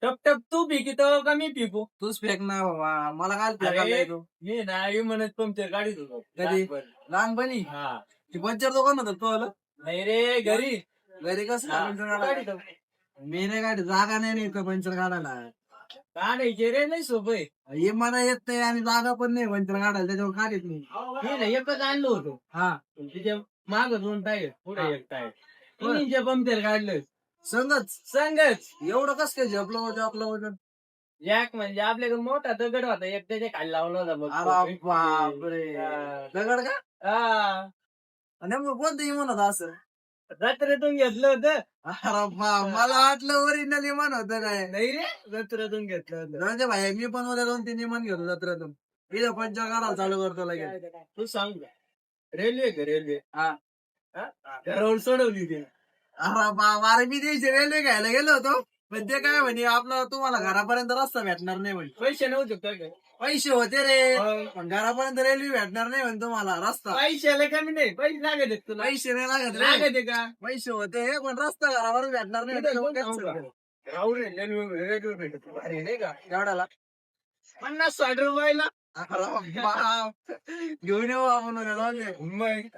टप टप तू पिकितो का मी पिकू? तूच फेक ना बाबा, मला काय अरे, फेकायला येतो. मी नाही म्हणत पंक्चर गाडीत होतो. कधी? लहानपणी. लहानपणी हा. ती पंचर दुकान होतं तो आलं नाही रे, घरी. घरी कसं हा. पंचर काढायला? गाडीत होतो. मी नाही गाडी जागा नाही इथं पंचर काढायला. काढायचे रे, नाही सोपं आहे. हे मला येत नाही आणि जागा पण नाही पंचर काढायला, त्याच्यावर काढत नाही. मी ना एकच आणलं होतं. हा तिच्या माग 2 टायर, पुढे 1 टायर. तिन्हीचे पंक्चर काढलं. संगच संगच. एवढं कस काय झोपलं वजन. जॅक म्हणजे आपल्याकडे मोठा दगड होता, एक त्याच्या खाली लावला होता बघ. अरे बापरे, हा. दगड का? हा. आणि मग कोणतं इमान होतं असं? जत्रेतून घेतलं होतं. अरे मला वाटलं ओरिजिनल इमान होतं काय. नाही रे, जत्रेतून घेतलं होतं. जाऊ दे भाई, मी पण उद्या 2-3 इमान घेतो जत्रेतून. इथं पंचर काढायला चालू करतो लगेच. तू सांग रेल्वे का रेल्वे? हा. घरावर सोडवली ती. अरे अरे मी द्यायची रेल्वे घ्यायला गेलो होतो, पण ते काय म्हणे आपलं तुम्हाला घरापर्यंत रस्ता भेटणार नाही म्हणे. पैसे नव्हते काय? पैसे होते रे, पण घरापर्यंत रेल्वे भेटणार नाही म्हणे तुम्हाला रस्ता. पैशाला कमी नाही, पैसे लागत आहेत तुला. पैसे नाही लागत रे, लागत आहे का? पैसे होते पण रस्ता घरावर भेटणार नाही इथं कोण म्हणे. सांगू का? राहू रे, रेल्वे भेटत अरे नाही का? एवढ्याला 50-60 रुपयाला. अरे बाप. घेऊन येऊ आपण उद्या जाऊन दे. मग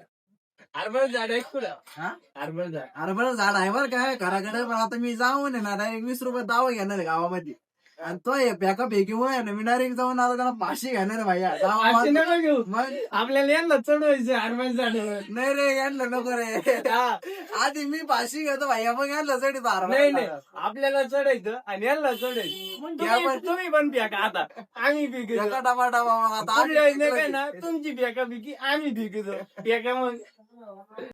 हरभरा झाड आहे कुठं? हा? हरभरा झाड. अरे बरं झाड आहे बरं काय घराकडे, पण आता मी जाऊन आहे ना डायरेक्ट 20 रुपये दावा घेणार आहे गावामध्ये. आणि तो फेका फेकीमुळे ना मी डायरेक्ट जाऊन आता त्याला फाशी घेणार आहे भाई. फाशी नका घेऊ. मग आपल्याला यांना चढवायचं हरभरा झाडावर. नाही रे, यांना नको रे. हा. आधी मी फाशी घेतो भाई, मग यांना चढी नाही नाही, आपल्याला चढायचं आणि यांना चढायचं. तुम्ही पण फेका आता, आम्ही फेकायचं. टमाटा आता पुढल्या वेळेस नाही काय ना, तुमची फेका फेकी आम्ही फेकायचो. फेका मग